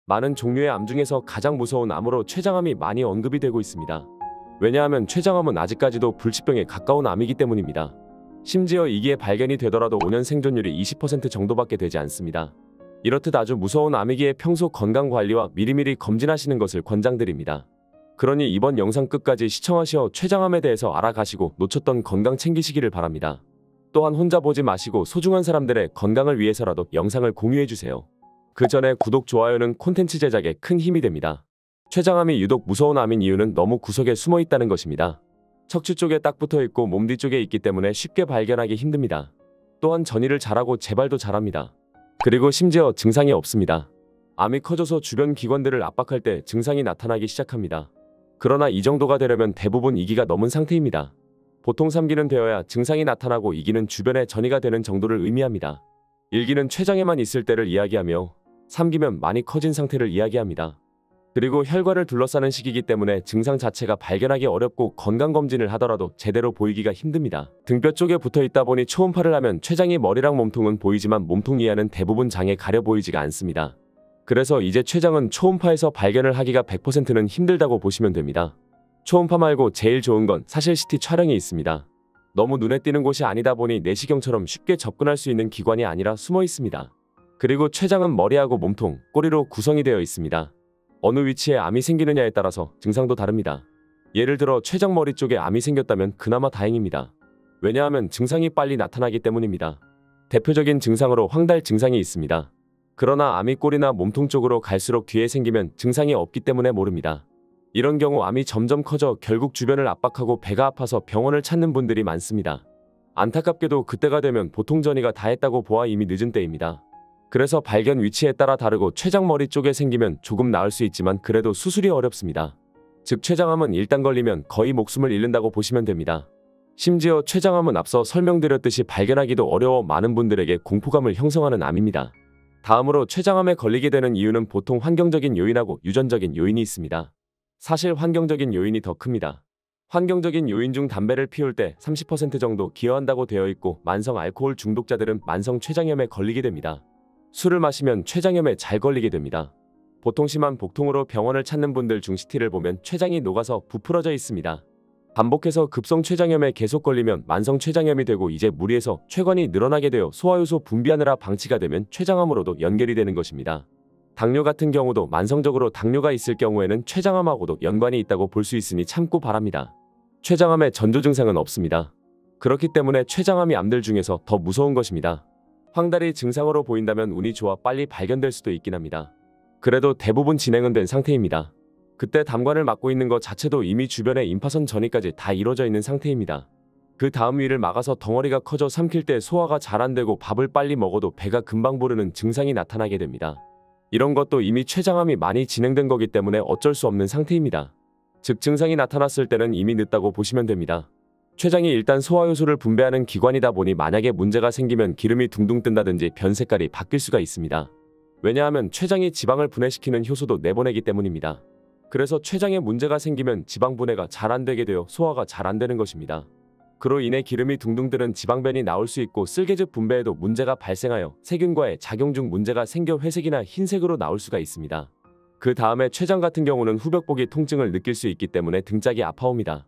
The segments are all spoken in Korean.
많은 종류의 암 중에서 가장 무서운 암으로 췌장암이 많이 언급이 되고 있습니다. 왜냐하면 췌장암은 아직까지도 불치병에 가까운 암이기 때문입니다. 심지어 이기에 발견이 되더라도 5년 생존율이 20% 정도밖에 되지 않습니다. 이렇듯 아주 무서운 암이기에 평소 건강관리와 미리미리 검진하시는 것을 권장드립니다. 그러니 이번 영상 끝까지 시청하시어 췌장암에 대해서 알아가시고 놓쳤던 건강 챙기시기를 바랍니다. 또한 혼자 보지 마시고 소중한 사람들의 건강을 위해서라도 영상을 공유해주세요. 그 전에 구독, 좋아요는 콘텐츠 제작에 큰 힘이 됩니다. 췌장암이 유독 무서운 암인 이유는 너무 구석에 숨어 있다는 것입니다. 척추 쪽에 딱 붙어 있고 몸 뒤쪽에 있기 때문에 쉽게 발견하기 힘듭니다. 또한 전이를 잘하고 재발도 잘합니다. 그리고 심지어 증상이 없습니다. 암이 커져서 주변 기관들을 압박할 때 증상이 나타나기 시작합니다. 그러나 이 정도가 되려면 대부분 2기가 넘은 상태입니다. 보통 3기는 되어야 증상이 나타나고 2기는 주변에 전이가 되는 정도를 의미합니다. 1기는 췌장에만 있을 때를 이야기하며 3기면 많이 커진 상태를 이야기합니다. 그리고 혈관을 둘러싸는 시기이기 때문에 증상 자체가 발견하기 어렵고 건강검진을 하더라도 제대로 보이기가 힘듭니다. 등뼈 쪽에 붙어있다 보니 초음파를 하면 췌장이 머리랑 몸통은 보이지만 몸통 이하는 대부분 장에 가려 보이지가 않습니다. 그래서 이제 췌장은 초음파에서 발견을 하기가 100%는 힘들다고 보시면 됩니다. 초음파 말고 제일 좋은 건 사실 CT 촬영이 있습니다. 너무 눈에 띄는 곳이 아니다 보니 내시경처럼 쉽게 접근할 수 있는 기관이 아니라 숨어 있습니다. 그리고 췌장은 머리하고 몸통, 꼬리로 구성이 되어 있습니다. 어느 위치에 암이 생기느냐에 따라서 증상도 다릅니다. 예를 들어 췌장 머리 쪽에 암이 생겼다면 그나마 다행입니다. 왜냐하면 증상이 빨리 나타나기 때문입니다. 대표적인 증상으로 황달 증상이 있습니다. 그러나 암이 꼬리나 몸통 쪽으로 갈수록 뒤에 생기면 증상이 없기 때문에 모릅니다. 이런 경우 암이 점점 커져 결국 주변을 압박하고 배가 아파서 병원을 찾는 분들이 많습니다. 안타깝게도 그때가 되면 보통 전이가 다 했다고 보아 이미 늦은 때입니다. 그래서 발견 위치에 따라 다르고 췌장 머리 쪽에 생기면 조금 나을 수 있지만 그래도 수술이 어렵습니다. 즉 췌장암은 일단 걸리면 거의 목숨을 잃는다고 보시면 됩니다. 심지어 췌장암은 앞서 설명드렸듯이 발견하기도 어려워 많은 분들에게 공포감을 형성하는 암입니다. 다음으로 췌장암에 걸리게 되는 이유는 보통 환경적인 요인하고 유전적인 요인이 있습니다. 사실 환경적인 요인이 더 큽니다. 환경적인 요인 중 담배를 피울 때 30% 정도 기여한다고 되어 있고 만성 알코올 중독자들은 만성 췌장염에 걸리게 됩니다. 술을 마시면 췌장염에 잘 걸리게 됩니다. 보통 심한 복통으로 병원을 찾는 분들 중 CT를 보면 췌장이 녹아서 부풀어져 있습니다. 반복해서 급성 췌장염에 계속 걸리면 만성 췌장염이 되고 이제 무리해서 췌관이 늘어나게 되어 소화효소 분비하느라 방치가 되면 췌장암으로도 연결이 되는 것입니다. 당뇨 같은 경우도 만성적으로 당뇨가 있을 경우에는 췌장암하고도 연관이 있다고 볼 수 있으니 참고 바랍니다. 췌장암의 전조 증상은 없습니다. 그렇기 때문에 췌장암이 암들 중에서 더 무서운 것입니다. 황달이 증상으로 보인다면 운이 좋아 빨리 발견될 수도 있긴 합니다. 그래도 대부분 진행은 된 상태입니다. 그때 담관을 맡고 있는 것 자체도 이미 주변에 임파선 전이까지 다 이루어져 있는 상태입니다. 그 다음 위를 막아서 덩어리가 커져 삼킬 때 소화가 잘 안 되고 밥을 빨리 먹어도 배가 금방 부르는 증상이 나타나게 됩니다. 이런 것도 이미 췌장암이 많이 진행된 거기 때문에 어쩔 수 없는 상태입니다. 즉 증상이 나타났을 때는 이미 늦다고 보시면 됩니다. 췌장이 일단 소화효소를 분배하는 기관이다 보니 만약에 문제가 생기면 기름이 둥둥 뜬다든지 변 색깔이 바뀔 수가 있습니다. 왜냐하면 췌장이 지방을 분해시키는 효소도 내보내기 때문입니다. 그래서 췌장에 문제가 생기면 지방 분해가 잘 안 되게 되어 소화가 잘 안 되는 것입니다. 그로 인해 기름이 둥둥 뜨는 지방변이 나올 수 있고 쓸개즙 분배에도 문제가 발생하여 세균과의 작용 중 문제가 생겨 회색이나 흰색으로 나올 수가 있습니다. 그 다음에 췌장 같은 경우는 후벽보기 통증을 느낄 수 있기 때문에 등짝이 아파옵니다.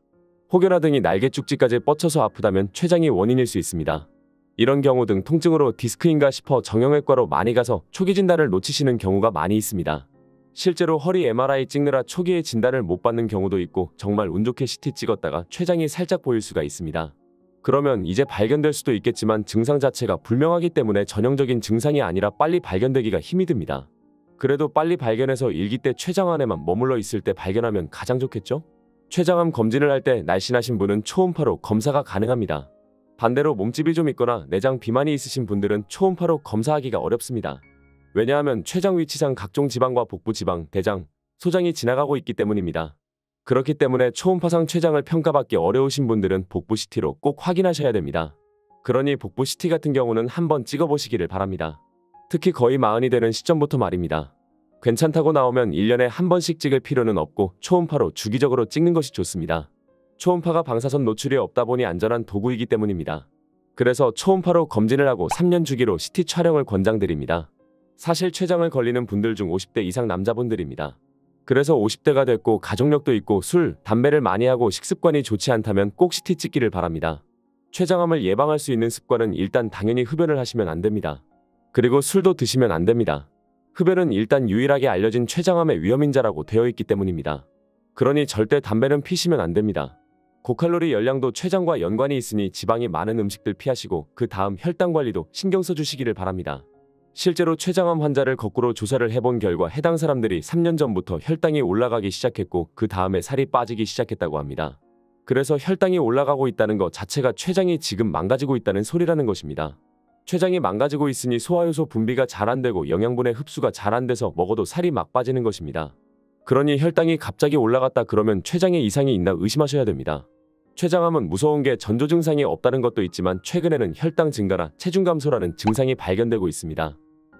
혹여나 등이 날개 쭉지까지 뻗쳐서 아프다면 췌장이 원인일 수 있습니다. 이런 경우 등 통증으로 디스크인가 싶어 정형외과로 많이 가서 초기 진단을 놓치시는 경우가 많이 있습니다. 실제로 허리 MRI 찍느라 초기에 진단을 못 받는 경우도 있고 정말 운 좋게 CT 찍었다가 췌장이 살짝 보일 수가 있습니다. 그러면 이제 발견될 수도 있겠지만 증상 자체가 불명하기 때문에 전형적인 증상이 아니라 빨리 발견되기가 힘이 듭니다. 그래도 빨리 발견해서 일기 때 췌장 안에만 머물러 있을 때 발견하면 가장 좋겠죠? 췌장암 검진을 할 때 날씬하신 분은 초음파로 검사가 가능합니다. 반대로 몸집이 좀 있거나 내장 비만이 있으신 분들은 초음파로 검사하기가 어렵습니다. 왜냐하면 췌장 위치상 각종 지방과 복부 지방, 대장, 소장이 지나가고 있기 때문입니다. 그렇기 때문에 초음파상 췌장을 평가받기 어려우신 분들은 복부 CT로 꼭 확인하셔야 됩니다. 그러니 복부 CT 같은 경우는 한번 찍어보시기를 바랍니다. 특히 거의 마흔이 되는 시점부터 말입니다. 괜찮다고 나오면 1년에 한 번씩 찍을 필요는 없고 초음파로 주기적으로 찍는 것이 좋습니다. 초음파가 방사선 노출이 없다 보니 안전한 도구이기 때문입니다. 그래서 초음파로 검진을 하고 3년 주기로 CT 촬영을 권장드립니다. 사실 췌장을 걸리는 분들 중 50대 이상 남자분들입니다. 그래서 50대가 됐고 가족력도 있고 술, 담배를 많이 하고 식습관이 좋지 않다면 꼭 CT 찍기를 바랍니다. 췌장암을 예방할 수 있는 습관은 일단 당연히 흡연을 하시면 안 됩니다. 그리고 술도 드시면 안 됩니다. 흡연은 일단 유일하게 알려진 췌장암의 위험인자라고 되어 있기 때문입니다. 그러니 절대 담배는 피시면 안 됩니다. 고칼로리 열량도 췌장과 연관이 있으니 지방이 많은 음식들 피하시고 그 다음 혈당 관리도 신경 써주시기를 바랍니다. 실제로 췌장암 환자를 거꾸로 조사를 해본 결과 해당 사람들이 3년 전부터 혈당이 올라가기 시작했고 그 다음에 살이 빠지기 시작했다고 합니다. 그래서 혈당이 올라가고 있다는 것 자체가 췌장이 지금 망가지고 있다는 소리라는 것입니다. 췌장이 망가지고 있으니 소화효소 분비가 잘 안 되고 영양분의 흡수가 잘 안 돼서 먹어도 살이 막 빠지는 것입니다. 그러니 혈당이 갑자기 올라갔다 그러면 췌장에 이상이 있나 의심하셔야 됩니다. 췌장암은 무서운 게 전조 증상이 없다는 것도 있지만 최근에는 혈당 증가나 체중 감소라는 증상이 발견되고 있습니다.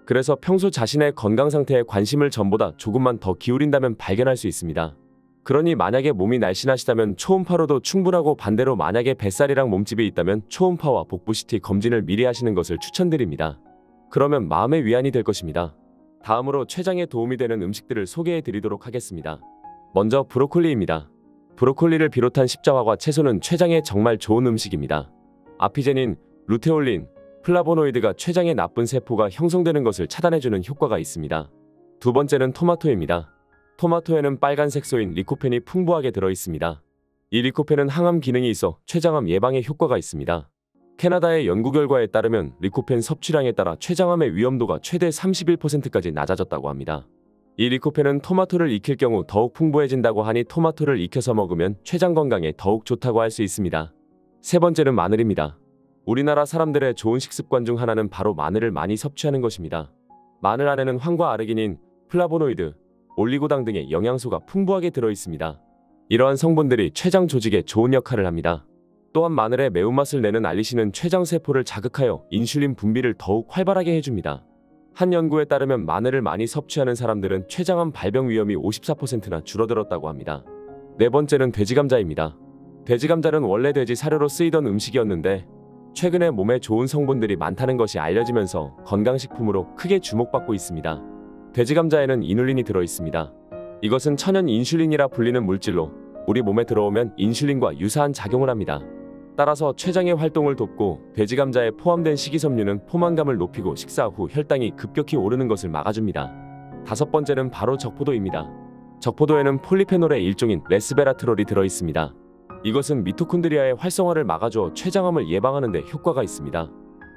그래서 평소 자신의 건강 상태에 관심을 전보다 조금만 더 기울인다면 발견할 수 있습니다. 그러니 만약에 몸이 날씬하시다면 초음파로도 충분하고 반대로 만약에 뱃살이랑 몸집이 있다면 초음파와 복부 CT 검진을 미리 하시는 것을 추천드립니다. 그러면 마음의 위안이 될 것입니다. 다음으로 췌장에 도움이 되는 음식들을 소개해 드리도록 하겠습니다. 먼저 브로콜리입니다. 브로콜리를 비롯한 십자화과 채소는 췌장에 정말 좋은 음식입니다. 아피제닌, 루테올린, 플라보노이드가 췌장의 나쁜 세포가 형성되는 것을 차단해주는 효과가 있습니다. 두 번째는 토마토입니다. 토마토에는 빨간 색소인 리코펜이 풍부하게 들어있습니다. 이 리코펜은 항암 기능이 있어 췌장암 예방에 효과가 있습니다. 캐나다의 연구 결과에 따르면 리코펜 섭취량에 따라 췌장암의 위험도가 최대 31%까지 낮아졌다고 합니다. 이 리코펜은 토마토를 익힐 경우 더욱 풍부해진다고 하니 토마토를 익혀서 먹으면 췌장 건강에 더욱 좋다고 할 수 있습니다. 세 번째는 마늘입니다. 우리나라 사람들의 좋은 식습관 중 하나는 바로 마늘을 많이 섭취하는 것입니다. 마늘 안에는 황과 아르기닌, 플라보노이드, 올리고당 등의 영양소가 풍부하게 들어있습니다. 이러한 성분들이 췌장 조직에 좋은 역할을 합니다. 또한 마늘의 매운맛을 내는 알리신은 췌장 세포를 자극하여 인슐린 분비를 더욱 활발하게 해줍니다. 한 연구에 따르면 마늘을 많이 섭취하는 사람들은 췌장암 발병 위험이 54%나 줄어들었다고 합니다. 네 번째는 돼지감자입니다. 돼지감자는 원래 돼지 사료로 쓰이던 음식이었는데 최근에 몸에 좋은 성분들이 많다는 것이 알려지면서 건강식품으로 크게 주목받고 있습니다. 돼지감자에는 이눌린이 들어있습니다. 이것은 천연 인슐린이라 불리는 물질로 우리 몸에 들어오면 인슐린과 유사한 작용을 합니다. 따라서 췌장의 활동을 돕고 돼지감자에 포함된 식이섬유는 포만감을 높이고 식사 후 혈당이 급격히 오르는 것을 막아줍니다. 다섯 번째는 바로 적포도입니다. 적포도에는 폴리페놀의 일종인 레스베라트롤이 들어있습니다. 이것은 미토콘드리아의 활성화를 막아줘 췌장암을 예방하는 데 효과가 있습니다.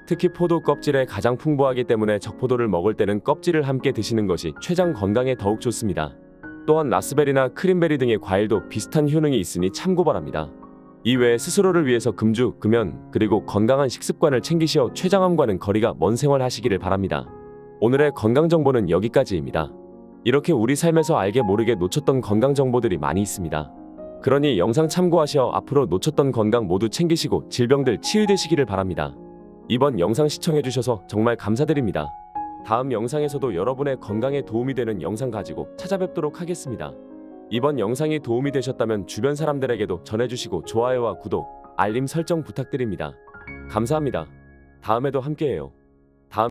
특히 포도 껍질에 가장 풍부하기 때문에 적포도를 먹을 때는 껍질을 함께 드시는 것이 췌장 건강에 더욱 좋습니다. 또한 라스베리나 크림베리 등의 과일도 비슷한 효능이 있으니 참고 바랍니다. 이외에 스스로를 위해서 금주, 금연, 그리고 건강한 식습관을 챙기시어 췌장암과는 거리가 먼 생활 하시기를 바랍니다. 오늘의 건강정보는 여기까지입니다. 이렇게 우리 삶에서 알게 모르게 놓쳤던 건강정보들이 많이 있습니다. 그러니 영상 참고하시어 앞으로 놓쳤던 건강 모두 챙기시고 질병들 치유되시기를 바랍니다. 이번 영상 시청해주셔서 정말 감사드립니다. 다음 영상에서도 여러분의 건강에 도움이 되는 영상 가지고 찾아뵙도록 하겠습니다. 이번 영상이 도움이 되셨다면 주변 사람들에게도 전해주시고 좋아요와 구독, 알림 설정 부탁드립니다. 감사합니다. 다음에도 함께해요.